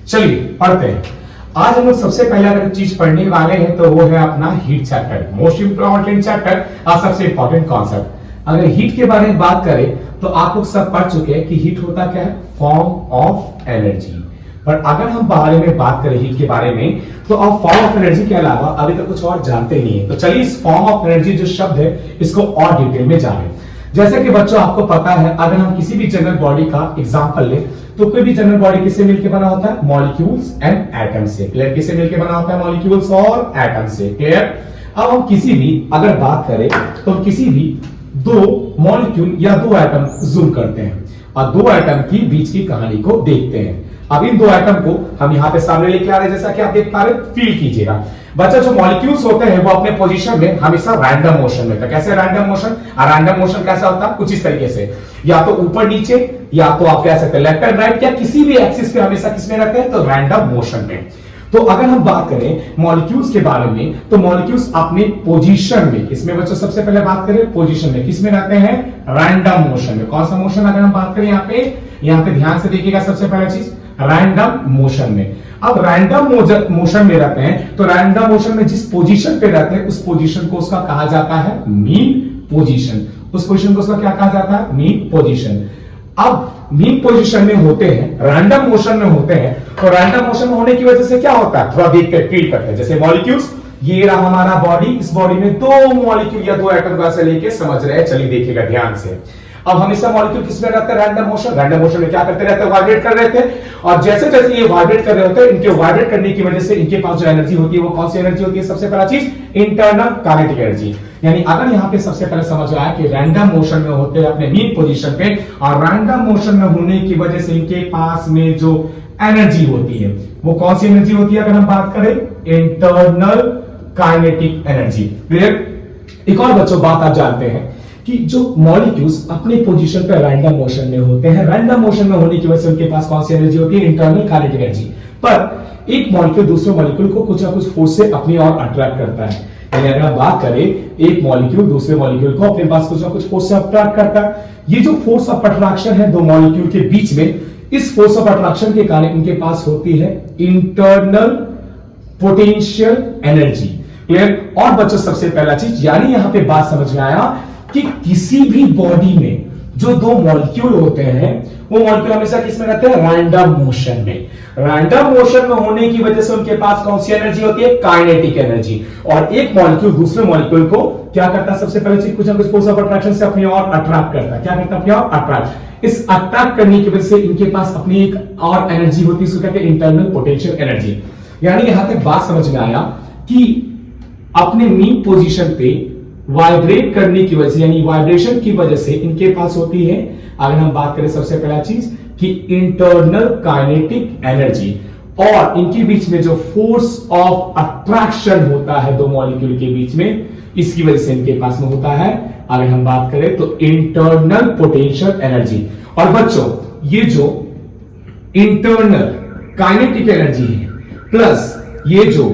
चलिए पढ़ते हैं। आज हम लोग सबसे पहले अगर चीज पढ़ने वाले हैं तो वो है अपना heat chapter, most important chapter और सबसे इंपॉर्टेंट कॉन्सेप्ट। अगर हीट के बारे में बात करें तो आप लोग सब पढ़ चुके हैं कि हीट होता क्या है, फॉर्म ऑफ एनर्जी। पर अगर हम बारे में बात करें हीट के बारे में तो आप फॉर्म ऑफ एनर्जी के अलावा अभी तक कुछ और जानते नहीं है। तो चलिए इस फॉर्म ऑफ एनर्जी जो शब्द है इसको और डिटेल में जानें। जैसे कि बच्चों आपको पता है, अगर हम किसी भी जनरल बॉडी का एग्जांपल लें तो कोई भी जनरल बॉडी किससे मिलकर बना होता है, मॉलिक्यूल्स एंड एटम से। क्लियर? किससे मिलकर बना होता है, मॉलिक्यूल्स और एटम से। क्लियर? अब हम किसी भी अगर बात करें तो किसी भी दो मॉलिक्यूल या दो एटम जूम करते हैं और दो एटम की बीच की कहानी को देखते हैं। अब इन दो एटम को हम यहां पे सामने लेके आ रहे हैं, जैसा कि आप देख पा रहे हैं। फील कीजिएगा बच्चा, जो मॉलिक्यूल्स होते हैं वो अपने पोजीशन में हमेशा रैंडम मोशन में। तो कैसे रैंडम मोशन? रैंडम मोशन कैसा होता है? कुछ इस तरीके से, या तो ऊपर नीचे, या तो आप कह सकते हैं लेफ्ट एंड राइट, या किसी भी एक्सिस पे हमेशा किसमें रहते हैं, तो रैंडम मोशन में। तो अगर हम बात करें मॉलिक्यूल्स के बारे में तो मॉलिक्यूल्स अपने पोजीशन में, किसमें बच्चों, सबसे पहले बात करें पोजीशन में, किसमें रहते हैं, रैंडम मोशन में। कौन सा मोशन अगर हम बात करें यहाँ पे ध्यान से देखिएगा, सबसे पहला चीज रैंडम मोशन में। अब रैंडम मोशन में रहते हैं तो रैंडम मोशन में जिस पोजीशन पे रहते हैं उस पोजीशन को उसका कहा जाता है मीन पोजीशन। उस पोजीशन को उसका क्या कहा जाता है, मीन पोजीशन। अब मीन पोजीशन में होते हैं, रैंडम मोशन में होते हैं, तो रैंडम मोशन में होने की वजह से क्या होता है, थोड़ा देख कर फील करते हैं। जैसे मॉलिक्यूल्स, ये रहा हमारा बॉडी, इस बॉडी में दो मॉलिक्यूल या दो एटम का से लेके समझ रहे हैं। चलिए देखिएगा ध्यान से। अब हमेशा मॉलिक्यूल किसमें रहते हैं, रैंडम मोशन। रैंडम मोशन में क्या करते रहते हैं, वाइब्रेट कर रहे थे। और जैसे जैसे ये वाइब्रेट कर रहे होते हैं, इनके वाइब्रेट करने की वजह से इनके पास जो एनर्जी होती है वो कौन सी एनर्जी होती है, सबसे पहला चीज इंटरनल काइनेटिक एनर्जी। यानी अगर यहां पे सबसे पहले समझ आया कि रैंडम मोशन में होते हैं अपने मीन पोजीशन पे, और रैंडम मोशन में होने की वजह से इनके पास में जो एनर्जी होती है वो कौन सी एनर्जी होती है, अगर हम बात करें इंटरनल काइनेटिक एनर्जी। क्लियर? एक और बच्चों बात आप जानते हैं कि जो मॉलिक्यूल्स अपने पोजीशन पर रैंडम मोशन में होते हैं, रैंडम मोशन में होने की वजह से उनके पास कौन सी एनर्जी होती है, इंटरनल काइनेटिक एनर्जी। पर एक मॉलिक्यूल दूसरे मॉलिक्यूल को कुछ ना कुछ फोर्स से अपनी ओर अट्रैक्ट करता है। यानी अगर हम बात करें, एक मॉलिक्यूल दूसरे मॉलिक्यूल को अपने पास कुछ ना कुछ फोर्स से अट्रैक्ट करता है। ये जो फोर्स ऑफ अट्रैक्शन है दो मॉलिक्यूल के बीच में, इस फोर्स ऑफ अट्रैक्शन के कारण इनके पास होती है इंटरनल पोटेंशियल एनर्जी। क्लियर? और बच्चों सबसे पहला चीज, यानी यहां पे बात समझ में आया कि किसी भी बॉडी में जो दो मॉलिक्यूल होते हैं वो मॉलिक्यूल हमेशा किसमें रहते हैं, रैंडम मोशन में। रैंडम मोशन में होने की वजह से उनके पास कौन सी एनर्जी होती है, काइनेटिक एनर्जी। और एक मॉलिक्यूल दूसरे मॉलिक्यूल को क्या करता है, सबसे पहले चीज कुछ ना कुछ फोर्स ऑफ अट्रैक्शन से अपनी ओर अट्रैक्ट करता है। क्या करता है, अपनी ओर अट्रैक्ट। इस अट्रैक्ट करने की वजह से इनके पास अपनी एक और एनर्जी होती है, इसको कहते हैं इंटरनल पोटेंशियल एनर्जी। यानी यहां तक बात समझ में आया कि अपने मीन पोजीशन पे वाइब्रेट करने की वजह से, यानी वाइब्रेशन की वजह से इनके पास होती है, अगर हम बात करें सबसे पहला चीज कि इंटरनल काइनेटिक एनर्जी। और इनके बीच में जो फोर्स ऑफ अट्रैक्शन होता है दो मॉलिक्यूल के बीच में, इसकी वजह से इनके पास में होता है, अगर हम बात करें तो इंटरनल पोटेंशियल एनर्जी। और बच्चों ये जो इंटरनल काइनेटिक एनर्जी है प्लस ये जो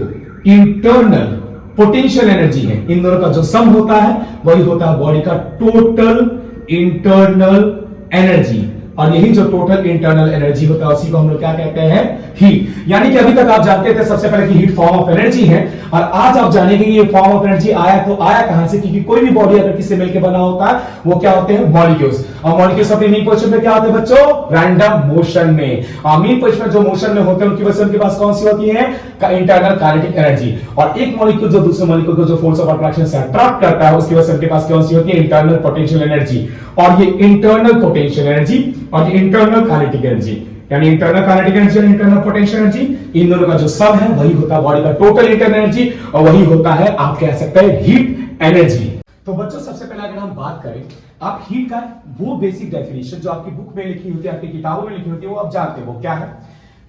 इंटरनल पोटेंशियल एनर्जी है, इन दोनों का जो सम होता है वही होता है बॉडी का टोटल इंटरनल एनर्जी। और यही जो टोटल इंटरनल एनर्जी होता है उसी को हम लोग क्या कहते हैं, हीट। यानी कि अभी तक आप जानते थे सबसे पहले कि हीट फॉर्म ऑफ एनर्जी है, और आज आप जानेंगे ये फॉर्म ऑफ एनर्जी आया तो आया कहां से, क्योंकि कोई भी बॉडी अगर किससे मिलकर बना होता है वो क्या होते हैं, मॉलिक्यूल्स। और मॉलिक्यूल्स अपनी मीन पोजीशन में क्या होते हैं बच्चों, रैंडम मोशन में। और मीन पोजीशन में जो मोशन में होते हैं उनकी वजह से उनके पास कौन सी होती है, इंटरनल काइनेटिक एनर्जी। और एक मॉलिक्यूल जो दूसरे मॉलिक्यूल को जो फोर्स ऑफ अट्रैक्शन से अट्रैक्ट करता है उसकी वजह से उनके पास कौन सी होती है, इंटरनल पोटेंशियल एनर्जी। और ये इंटरनल पोटेंशियल एनर्जी और ये इंटरनल काइनेटिक एनर्जी, यानी इंटरनल काइनेटिक एनर्जी और इंटरनल पोटेंशियल एनर्जी, इन दोनों का जो सम है वही होता है बॉडी का टोटल इंटरनल एनर्जी, और वही होता है आप कह सकते हैं हीट एनर्जी। तो बच्चों सबसे पहले अगर हम बात करें, आप हीट का वो बेसिक डेफिनेशन जो आपकी बुक में लिखी होती है, आपकी किताबों में लिखी होती है, वो आप जानते हो वो क्या है,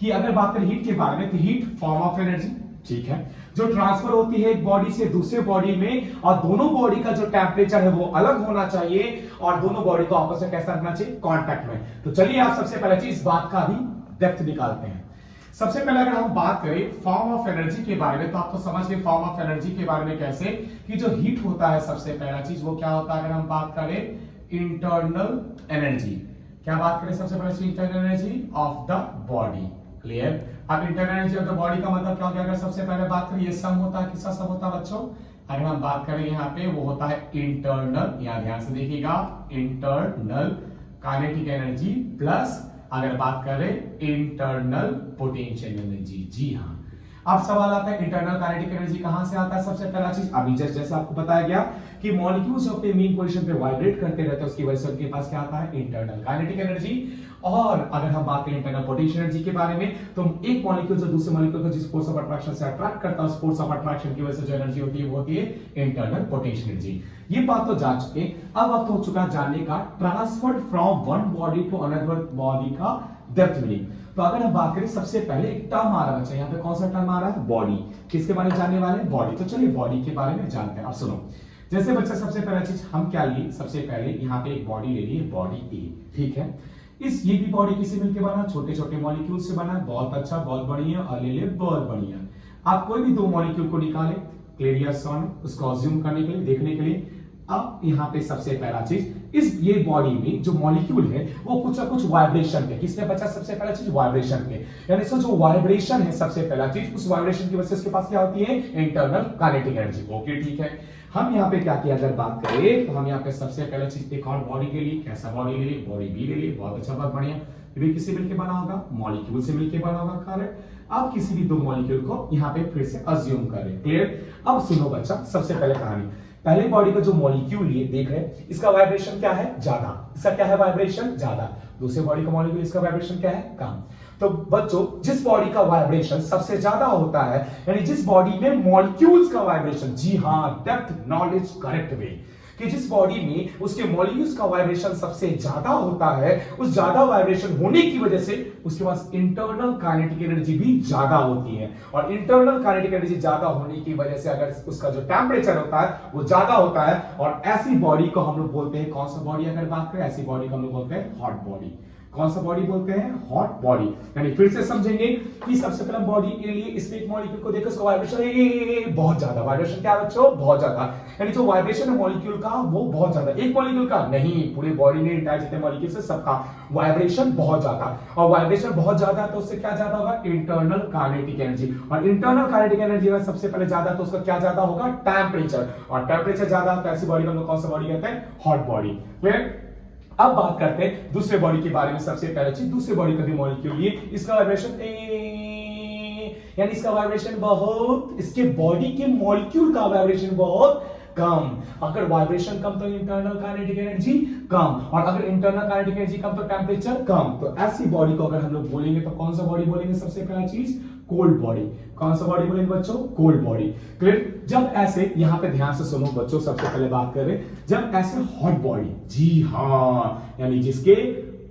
कि अगर बात करें हीट के बारे में तो हीट फॉर्म ऑफ एनर्जी, ठीक है, जो ट्रांसफर होती है एक बॉडी से दूसरे बॉडी में, और दोनों बॉडी का जो टेम्परेचर है वो अलग होना चाहिए, और दोनों बॉडी को आपस में कैसा रखना चाहिए, कांटेक्ट में। तो चलिए आप सबसे पहले चीज इस बात का भी डेप्थ निकालते हैं। सबसे पहले अगर हम बात करें फॉर्म ऑफ एनर्जी के बारे में, तो आपको समझ गए फॉर्म ऑफ एनर्जी के बारे में कैसे, कि जो हीट होता है सबसे पहला चीज वो क्या होता है, अगर हम बात करें इंटरनल एनर्जी। क्या बात करें सबसे पहले, internal energy of the body. Clear. अब internal energy of the body का मतलब क्या हो गया? अगर सबसे पहले बात करें, ये सम होता है, किसका सम होता है बच्चों? अगर हम बात करें यहाँ पे, वो होता है इंटरनल, यहाँ ध्यान से देखिएगा, इंटरनल काइनेटिक एनर्जी प्लस अगर बात करें इंटरनल पोटेंशियल एनर्जी। जी हाँ। अब सवाल आता है इंटरनल काइनेटिक एनर्जी कहां से आता है? सबसे पहला चीज अभी जैसे आपको बताया गया कि मॉलिक्यूल्स अपने मीन पोजीशन पे वाइब्रेट करते रहते हैं, उसकी वजह से उनके पास क्या आता है? Internal kinetic energy. और अगर हम बात करें इंटरनल पोटेंशियल एनर्जी के बारे में, तो एक मॉलिक्यूल जो दूसरे मॉलिक्यूल को जिस फोर्स ऑफ अट्रैक्शन से अट्रैक्ट करता है, उस फोर्स ऑफ अट्रैक्शन की वजह से जो एनर्जी होती है वो होती है इंटरनल पोटेंशियल एनर्जी। ये बात तो जान चुके। अब वक्त हो चुका जानने का transfer from one body to another body का डेप्थ मीनिंग। तो अगर हम बात करें, सबसे पहले एक टर्म आ रहा है बच्चा, यहाँ पे कौन सा टर्म आ रहा है? बॉडी। किसके बारे में जानने वाले हैं? बॉडी। तो चलिए बॉडी के बारे में जानते हैं। अब सुनो, जैसे बच्चा सबसे पहला चीज हम क्या लिए? सबसे पहले यहाँ पे एक बॉडी ले लिए, बॉडी ए, ठीक है। ये भी बॉडी किसी मिलकर बना, छोटे छोटे मॉलिक्यूल से बना, बहुत अच्छा, बहुत बढ़िया, और ले ले बहुत बढ़िया। आप कोई भी दो मॉलिक्यूल को निकाले, क्लियर ऑन, उसको अज्यूम करने के लिए, देखने के लिए। अब यहाँ पे सबसे पहला चीज, ये बॉडी में जो मॉलिक्यूल है वो कुछ ना कुछ वाइब्रेशन पे, किसने बचा? सबसे पहला चीज वाइब्रेशन पे, यानी इसका जो वाइब्रेशन है सबसे पहला चीज, उस वाइब्रेशन की वजह से उसके पास क्या होती है? Internal kinetic energy. ओके ठीक है। हम यहाँ पे क्या किया? अगर बात करें तो हम यहाँ पे सबसे पहला चीज एक और बॉडी के लिए, कैसा बॉडी ले लिए? बॉडी बी ले लिए, बहुत अच्छा, बहुत बढ़िया। ये भी किसी मिलकर बना होगा, मॉलिक्यूल से मिलकर बना होगा, करेक्ट। अब किसी भी दो मॉलिक्यूल को यहाँ पे फिर से अज्यूम करें, क्लियर। अब सुनो बच्चा, सबसे पहले कहानी, पहले बॉडी का जो मॉलिक्यूल ये देख रहे हैं, इसका वाइब्रेशन क्या है? ज्यादा। इसका क्या है? वाइब्रेशन ज्यादा। दूसरे बॉडी का मॉलिक्यूल, इसका वाइब्रेशन क्या है? कम। तो बच्चों, जिस बॉडी का वाइब्रेशन सबसे ज्यादा होता है, यानी जिस बॉडी में मॉलिक्यूल्स का वाइब्रेशन, जी हां, डेप्थ नॉलेज, करेक्ट वे, कि जिस बॉडी में उसके मॉलिक्यूल्स का वाइब्रेशन सबसे ज्यादा होता है, उस ज्यादा वाइब्रेशन होने की वजह से उसके पास इंटरनल काइनेटिक एनर्जी भी ज्यादा होती है। और इंटरनल काइनेटिक एनर्जी ज्यादा होने की वजह से अगर उसका जो टेम्परेचर होता है वो ज्यादा होता है, और ऐसी बॉडी को हम लोग बोलते हैं, कौन सा बॉडी? अगर बात करें ऐसी बॉडी को हम लोग बोलते हैं हॉट बॉडी। कौन सा बॉडी बोलते हैं? Hot body. यानी फिर से समझेंगे कि सबसे पहले बॉडी के लिए इसमें एक मॉलिक्यूल को देखो, उसका वाइब्रेशन बहुत ज्यादा, वाइब्रेशन क्या बच्चों? बहुत ज्यादा। यानी जो वाइब्रेशन है मॉलिक्यूल का वो बहुत ज्यादा, एक मॉलिक्यूल का नहीं, पूरे बॉडी में इंटायर जितने मॉलिक्यूल से सबका वाइब्रेशन बहुत ज्यादा। और वाइब्रेशन बहुत ज्यादा है तो उससे क्या ज्यादा होगा? Internal kinetic energy. और इंटरनल काइनेटिक एनर्जी अगर सबसे पहले ज्यादा तो उसका क्या ज्यादा होगा? टेम्परेचर। और टेम्परेचर ज्यादा तो ऐसी बॉडी को हम लोग कौन सा बॉडी कहते हैं? Hot body. क्लियर। अब बात करते हैं दूसरे बॉडी के बारे में। सबसे पहले चीज, दूसरे बॉडी का भी मॉलिक्यूल लिए, इसका वाइब्रेशन यानी इसका वाइब्रेशन बहुत, इसके बॉडी के मॉलिक्यूल का वाइब्रेशन बहुत कम। अगर वाइब्रेशन कम तो इंटरनल काइनेटिक एनर्जी कम, और अगर इंटरनल काइनेटिक एनर्जी कम तो टेम्परेचर कम। तो ऐसी बॉडी को अगर हम लोग बोलेंगे तो कौन सा बॉडी बोलेंगे? सबसे पहला चीज कोल्ड बॉडी। कौन सा बॉडी बोलेंगे बच्चों? Cold body. क्लियर। जब ऐसे, यहां पे ध्यान से सुनो बच्चों, सबसे पहले बात करें, जब ऐसे हॉट बॉडी, जी हां, यानी जिसके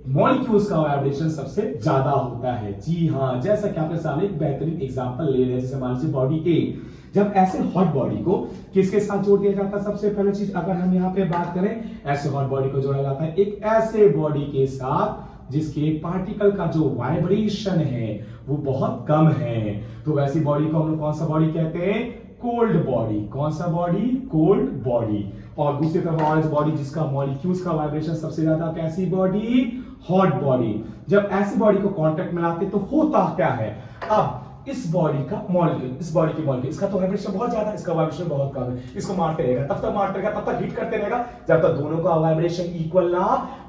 मॉलिक्यूल्स का वाइब्रेशन सबसे ज्यादा होता है, जी हां, जैसा कि आपके सामने एक बेहतरीन एग्जांपल ले रहे हैं, जैसे मान लीजिए बॉडी ए। जब ऐसे हॉट बॉडी को किसके साथ जोड़ दिया जाता है? सबसे पहले चीज अगर हम यहाँ पे बात करें, ऐसे हॉट बॉडी को जोड़ा जाता है एक ऐसे बॉडी के साथ जिसके पार्टिकल का जो वाइब्रेशन है वो बहुत कम है। तो वैसी बॉडी को हम लोग कौन सा बॉडी कहते हैं? Cold body. कौन सा बॉडी? Cold body. और दूसरी तरफ ऑरेंज बॉडी, जिसका मॉलिक्यूल्स का वाइब्रेशन सबसे ज्यादा, कैसी बॉडी? Hot body. जब ऐसी बॉडी को कांटेक्ट में लाते तो होता क्या है? अब इस बॉडी का मॉलिक्यूल, इस बॉडी की मॉलिक्यूल, इसका तो वाइब्रेशन बहुत ज्यादा है, इसका वाइब्रेशन बहुत कम है। इसको मारते रहेगा, तब तक मारते रहेगा, तब तक हिट करते रहेगा जब तक दोनों का वाइब्रेशन इक्वल ना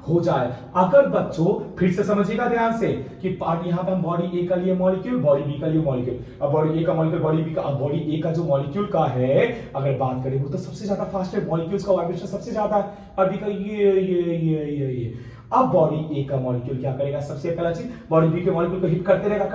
हो जाए। अगर बच्चों फिर से समझिएगा ध्यान से कि यहां पर हम बॉडी ए का लिए मॉलिक्यूल, बॉडी बी का लिए मॉलिक्यूल। अब बॉडी ए का मॉलिक्यूल, बॉडी बी का, अब बॉडी ए का जो मॉलिक्यूल का है अगर बात करें वो तो सबसे ज्यादा फास्ट है, मॉलिक्यूल्स का वाइब्रेशन सबसे ज्यादा है। और बी का ये। अब बॉडी ए का मॉलिक्यूल क्या करेगा? सबसे पहला चीज, बॉडी बी के मॉलिक्यूल को हिट करते रहेगा,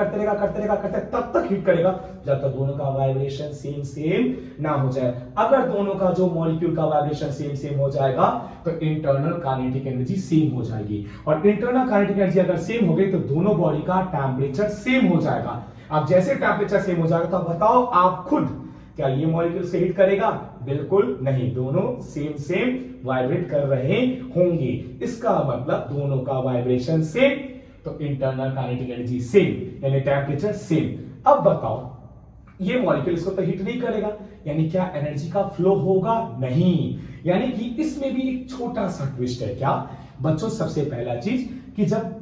तब तक हिट करेगा जब तक दोनों का वाइब्रेशन सेम ना हो जाए। अगर दोनों का जो मॉलिक्यूल का वाइब्रेशन सेम हो जाएगा तो इंटरनल काइनेटिक एनर्जी सेम हो जाएगी। और इंटरनल काइनेटिक एनर्जी अगर सेम हो गई तो दोनों बॉडी का टेम्परेचर सेम हो जाएगा। अब जैसे टेम्परेचर सेम हो जाएगा तो बताओ आप खुद, क्या ये मॉलिक्यूल से हिट करेगा? बिल्कुल नहीं, दोनों सेम वाइब्रेट कर रहे होंगे। इसका मतलब दोनों का वाइब्रेशन सेम, तो इंटरनल काइनेटिक एनर्जी सेम, यानी टेम्परेचर सेम। अब बताओ ये मॉलिक्यूल इसको तो हिट नहीं करेगा, यानी क्या एनर्जी का फ्लो होगा? नहीं। यानी कि इसमें भी एक छोटा सा ट्विस्ट है। क्या बच्चों? सबसे पहला चीज कि जब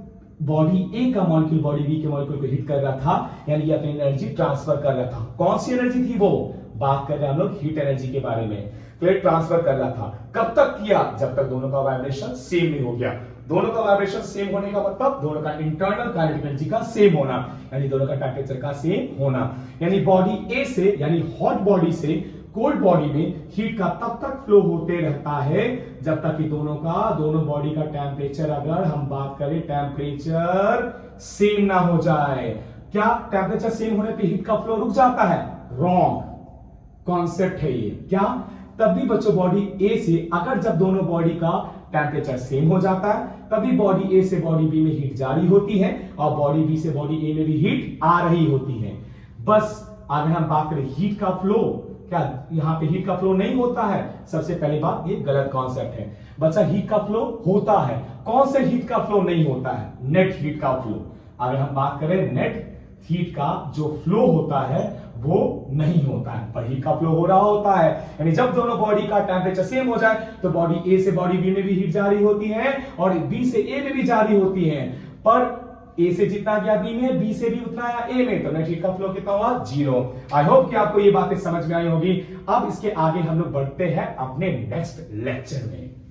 बॉडी ए का मॉलिक्यूल बॉडी बी के मॉलिक्यूल को हिट कर रहा था, यानी अपनी एनर्जी ट्रांसफर कर रहा था। कौन सी एनर्जी थी वो? बात कर रहे हैं हम लोग हीट एनर्जी के बारे में। तो ये ट्रांसफर कर रहा था। कब तक किया? जब तक दोनों का वाइब्रेशन सेम नहीं हो गया। दोनों का वाइब्रेशन सेम होने का मतलब दोनों का इंटरनल काइनेटिक एनर्जी का सेम होना, यानी दोनों का टेंपरेचर का सेम होना। यानी बॉडी ए से, यानी हॉट बॉडी से कोल्ड बॉडी में हीट का तब तक फ्लो होते रहता है जब तक कि दोनों बॉडी का टेम्परेचर, अगर हम बात करें टेम्परेचर सेम ना हो जाए। क्या टेम्परेचर सेम होने पे हीट का फ्लो रुक जाता है? रॉन्ग कॉन्सेप्ट है ये। क्या? तब भी बच्चों बॉडी ए से, अगर जब दोनों बॉडी का टेम्परेचर सेम हो जाता है तभी बॉडी ए से बॉडी बी में हीट जारी होती है और बॉडी बी से बॉडी ए में भी हीट आ रही होती है। बस अगर हम बात करें हीट का फ्लो, क्या यहां पे हीट का फ्लो नहीं होता है? सबसे पहली बात, ये गलत कॉन्सेप्ट है बच्चा। हीट का फ्लो होता है। कौन से हीट का फ्लो नहीं होता है? नेट हीट का फ्लो। अगर हम बात करें नेट हीट का जो फ्लो होता है वो नहीं होता है, पर हीट का फ्लो हो रहा होता है। यानी जब दोनों बॉडी का टेम्परेचर सेम हो जाए तो बॉडी ए से बॉडी बी में भी हीट जारी होती है और बी से ए में भी जारी होती है। पर ए से जितना गया बी में, बी से भी उतना आया ए में, तो नेट हीट का फ्लो कितना हुआ? 0। आई होप कि आपको ये बातें समझ में आई होगी। अब इसके आगे हम लोग बढ़ते हैं अपने नेक्स्ट लेक्चर में।